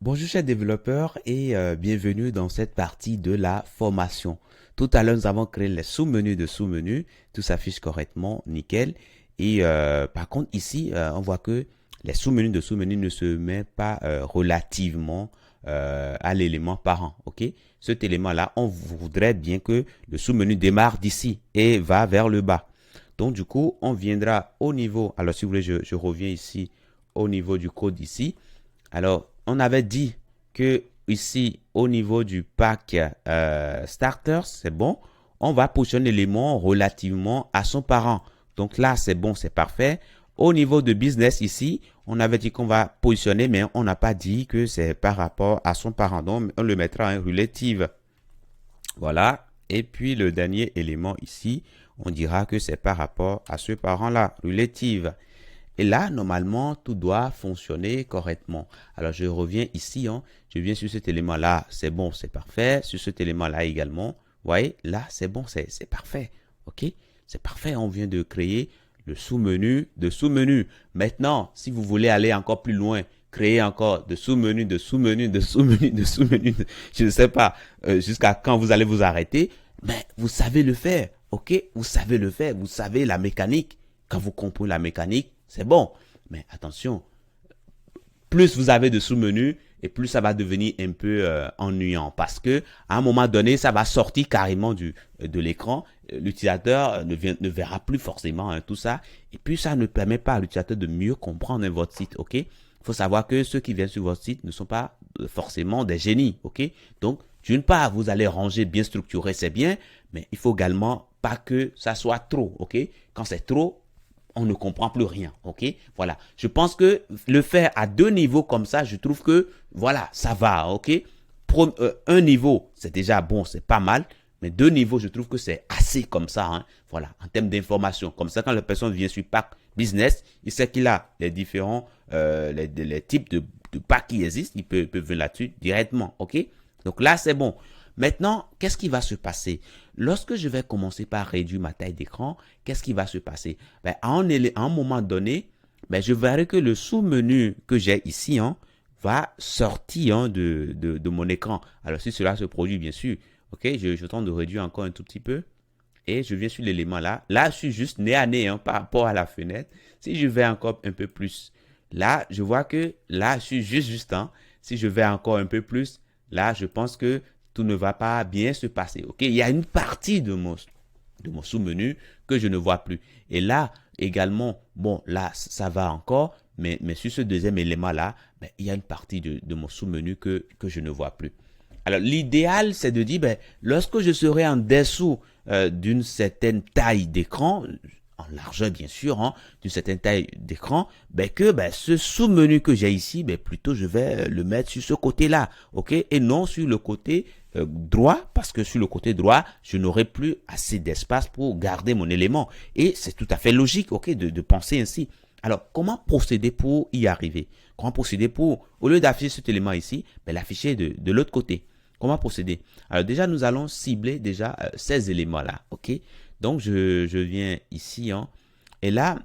Bonjour chers développeurs et bienvenue dans cette partie de la formation. Tout à l'heure, nous avons créé les sous-menus de sous-menus. Tout s'affiche correctement, nickel. Et par contre, ici, on voit que les sous-menus de sous-menus ne se mettent pas relativement à l'élément parent. Ok? Cet élément-là, on voudrait bien que le sous-menu démarre d'ici et va vers le bas. Donc, du coup, on viendra au niveau. Alors, si vous voulez, je reviens ici au niveau du code ici. Alors, on avait dit que ici, au niveau du pack starter, c'est bon. On va positionner l'élément relativement à son parent. Donc là, c'est bon, c'est parfait. Au niveau de business ici, on avait dit qu'on va positionner, mais on n'a pas dit que c'est par rapport à son parent. Donc, on le mettra en relative. Voilà. Et puis, le dernier élément ici, on dira que c'est par rapport à ce parent-là, relative. Et là, normalement, tout doit fonctionner correctement. Alors, je reviens ici, hein, je viens sur cet élément-là, c'est bon, c'est parfait. Sur cet élément-là également, vous voyez, là, c'est bon, c'est parfait. OK? C'est parfait, on vient de créer le sous-menu de sous-menu. Maintenant, si vous voulez aller encore plus loin, créer encore de sous-menu, de sous-menu, de sous-menu, de sous-menu, je ne sais pas jusqu'à quand vous allez vous arrêter, mais vous savez le faire. OK? Vous savez le faire, vous savez la mécanique. Quand vous comprenez la mécanique, c'est bon. Mais attention, plus vous avez de sous-menus et plus ça va devenir un peu ennuyant parce que à un moment donné, ça va sortir carrément de l'écran. L'utilisateur ne verra plus forcément tout ça. Et puis, ça ne permet pas à l'utilisateur de mieux comprendre votre site. OK? Il faut savoir que ceux qui viennent sur votre site ne sont pas forcément des génies. OK? Donc, d'une part, vous allez ranger bien structuré, c'est bien, mais il faut également pas que ça soit trop. OK? Quand c'est trop, on ne comprend plus rien, ok? Voilà. Je pense que le faire à deux niveaux comme ça, je trouve que, voilà, ça va, ok? Un niveau, c'est déjà bon, c'est pas mal, mais deux niveaux, je trouve que c'est assez comme ça, hein? Voilà, en termes d'information. Comme ça, quand la personne vient sur Pack Business, il sait qu'il a les différents, les types de packs qui existent, il peut venir là-dessus directement, ok? Donc là, c'est bon. Maintenant, qu'est-ce qui va se passer? Lorsque je vais commencer par réduire ma taille d'écran, qu'est-ce qui va se passer? À un moment donné, je verrai que le sous-menu que j'ai ici va sortir de mon écran. Alors, si cela se produit, bien sûr, ok, je tente de réduire encore un tout petit peu et je viens sur l'élément là. Là, je suis juste nez à nez par rapport à la fenêtre. Si je vais encore un peu plus, là, je vois que là, je suis juste. Si je vais encore un peu plus, là, je pense que tout ne va pas bien se passer. Ok, il y a une partie de mon sous-menu que je ne vois plus. Et là, également, bon, là, ça va encore, mais sur ce deuxième élément-là, il y a une partie de mon sous-menu que je ne vois plus. Alors, l'idéal, c'est de dire, lorsque je serai en dessous d'une certaine taille d'écran, en largeur bien sûr, d'une certaine taille d'écran, que ce sous-menu que j'ai ici, plutôt je vais le mettre sur ce côté-là, ok, et non sur le côté droit, parce que sur le côté droit, je n'aurai plus assez d'espace pour garder mon élément. Et c'est tout à fait logique, ok, de penser ainsi. Alors, comment procéder pour y arriver? Comment procéder pour, au lieu d'afficher cet élément ici, l'afficher de l'autre côté? Comment procéder? Alors déjà, nous allons cibler déjà ces éléments-là, ok? Donc, je viens ici, et là,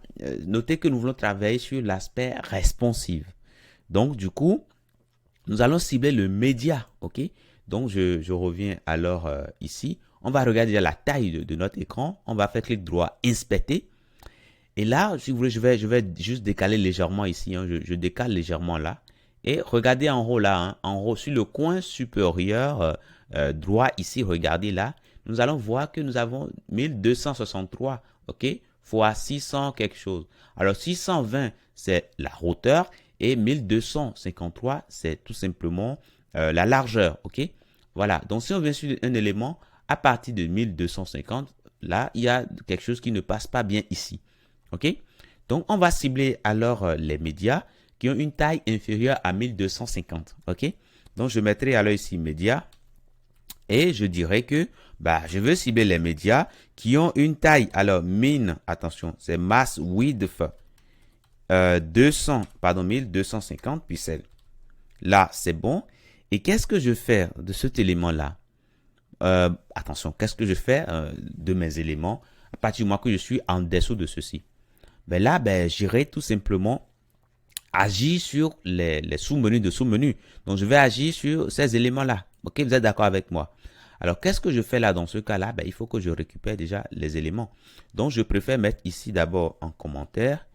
notez que nous voulons travailler sur l'aspect responsive. Donc, du coup, nous allons cibler le média, ok? Donc, je reviens alors ici. On va regarder déjà la taille de notre écran. On va faire clic droit, inspecter. Et là, si vous voulez, je vais juste décaler légèrement ici. Je décale légèrement là. Et regardez en haut là, en haut, sur le coin supérieur droit ici, regardez là. Nous allons voir que nous avons 1263, ok, fois 600 quelque chose. Alors, 620, c'est la hauteur et 1253, c'est tout simplement la largeur, ok. Voilà, donc si on vient sur un élément, à partir de 1250, là, il y a quelque chose qui ne passe pas bien ici. OK? Donc, on va cibler alors les médias qui ont une taille inférieure à 1250. OK? Donc, je mettrai alors ici médias et je dirais que je veux cibler les médias qui ont une taille. Alors, attention, c'est mass width 1250 pixels. Là, c'est bon. Et qu'est-ce que je fais de cet élément-là? Attention, qu'est-ce que je fais de mes éléments à partir du moment que je suis en dessous de ceci? Là, j'irai tout simplement agir sur les sous-menus de sous-menus. Donc, je vais agir sur ces éléments-là. OK, vous êtes d'accord avec moi? Alors, qu'est-ce que je fais là dans ce cas-là? Ben, il faut que je récupère déjà les éléments. Donc, je préfère mettre ici d'abord en commentaire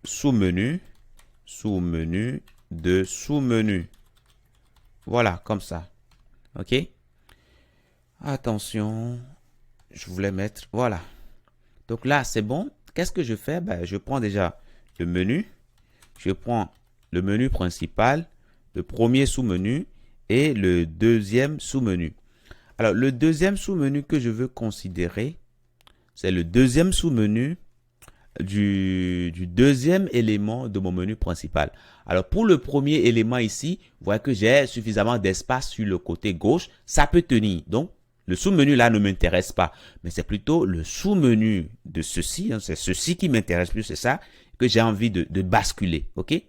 sous-menu, sous-menu de sous-menu. Voilà, comme ça. OK? Attention, je voulais mettre, voilà. Donc là, c'est bon. Qu'est-ce que je fais? Ben, je prends déjà le menu. Je prends le menu principal, le premier sous-menu et le deuxième sous-menu. Alors, le deuxième sous-menu que je veux considérer, c'est le deuxième sous-menu du deuxième élément de mon menu principal. Alors, pour le premier élément ici, vous voyez que j'ai suffisamment d'espace sur le côté gauche. Ça peut tenir. Donc, le sous-menu là ne m'intéresse pas. Mais c'est plutôt le sous-menu de ceci. Hein, c'est ceci qui m'intéresse plus. C'est ça que j'ai envie de basculer. OK?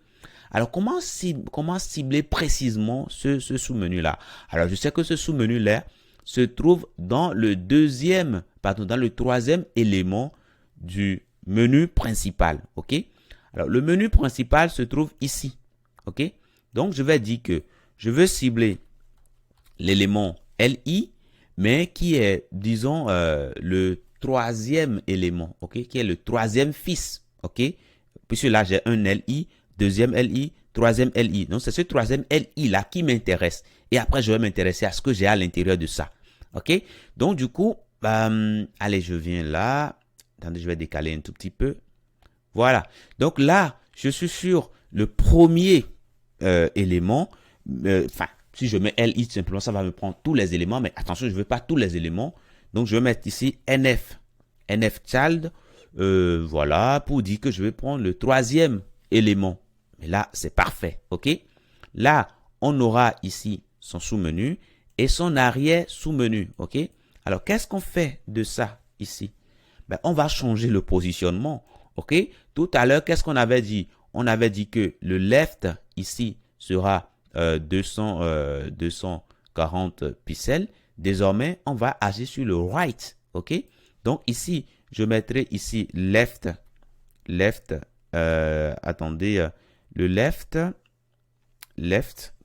Alors, comment cibler précisément ce sous-menu là? Alors, je sais que ce sous-menu là se trouve dans le dans le troisième élément du menu principal. OK? Alors, le menu principal se trouve ici. OK? Donc, je vais dire que je veux cibler l'élément LI, mais qui est, disons, le troisième élément. OK? Qui est le troisième fils. OK? Puisque là, j'ai un LI, deuxième LI, troisième LI. Donc, c'est ce troisième LI là qui m'intéresse. Et après, je vais m'intéresser à ce que j'ai à l'intérieur de ça. OK? Donc, du coup, allez, je viens là. Attendez, je vais décaler un tout petit peu. Voilà. Donc là, je suis sur le premier élément. Enfin, si je mets LI, simplement, ça va me prendre tous les éléments. Mais attention, je ne veux pas tous les éléments. Donc, je vais mettre ici NF. NF child. Voilà, pour dire que je vais prendre le troisième élément. Mais là, c'est parfait. OK? Là, on aura ici son sous-menu et son arrière sous-menu. OK? Alors, qu'est-ce qu'on fait de ça ici? Ben, on va changer le positionnement. OK? Tout à l'heure, qu'est-ce qu'on avait dit? On avait dit que le left ici sera 240 pixels. Désormais, on va agir sur le right. OK? Donc ici, je mettrai ici left. Attendez, le left.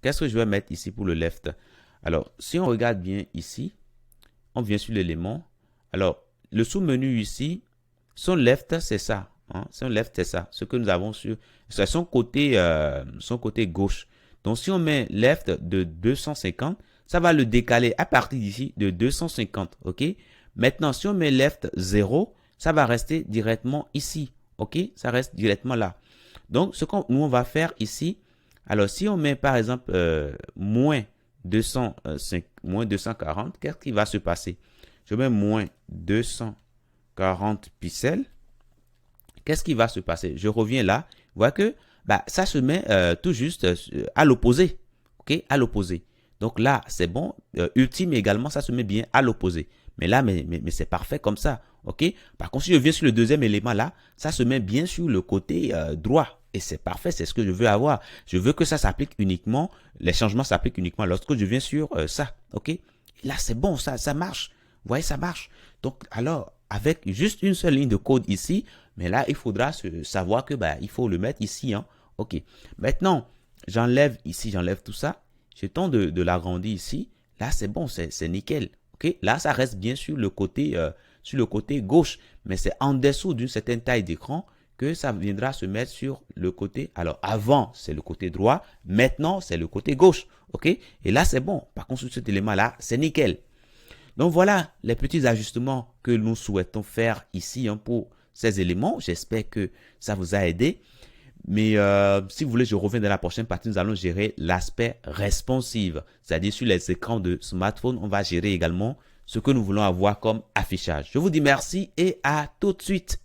Qu'est-ce que je vais mettre ici pour le left? Alors, si on regarde bien ici, on vient sur l'élément. Alors, le sous-menu ici, son left, c'est ça. Hein? Son left, c'est ça. Ce que nous avons sur c'est son côté gauche. Donc, si on met left de 250, ça va le décaler à partir d'ici de 250. OK? Maintenant, si on met left 0, ça va rester directement ici. OK? Ça reste directement là. Donc, ce que nous, on va faire ici, alors si on met par exemple moins 240, qu'est-ce qui va se passer? Je mets moins 240 pixels. Qu'est-ce qui va se passer? Je reviens là. Vous voyez que ça se met tout juste à l'opposé. OK? À l'opposé. Donc là, c'est bon. Ultime également, ça se met bien à l'opposé. Mais là, mais c'est parfait comme ça. OK? Par contre, si je viens sur le deuxième élément là, ça se met bien sur le côté droit. Et c'est parfait, c'est ce que je veux avoir. Je veux que ça s'applique uniquement, les changements s'appliquent uniquement lorsque je viens sur ça. OK? Et là, c'est bon, ça marche. Vous voyez, ça marche. Donc, alors, avec juste une seule ligne de code ici, mais là, il faudra savoir que il faut le mettre ici. Hein. OK. Maintenant, j'enlève ici, j'enlève tout ça. Je tente de l'agrandir ici. Là, c'est bon, c'est nickel. OK? Là, ça reste bien sur le côté gauche, mais c'est en dessous d'une certaine taille d'écran que ça viendra se mettre sur le côté. Alors, avant, c'est le côté droit. Maintenant, c'est le côté gauche. OK? Et là, c'est bon. Par contre, sur cet élément-là, c'est nickel. Donc, voilà les petits ajustements que nous souhaitons faire ici pour ces éléments. J'espère que ça vous a aidé. Mais si vous voulez, je reviens dans la prochaine partie. Nous allons gérer l'aspect responsive. C'est-à-dire sur les écrans de smartphone, on va gérer également ce que nous voulons avoir comme affichage. Je vous dis merci et à tout de suite.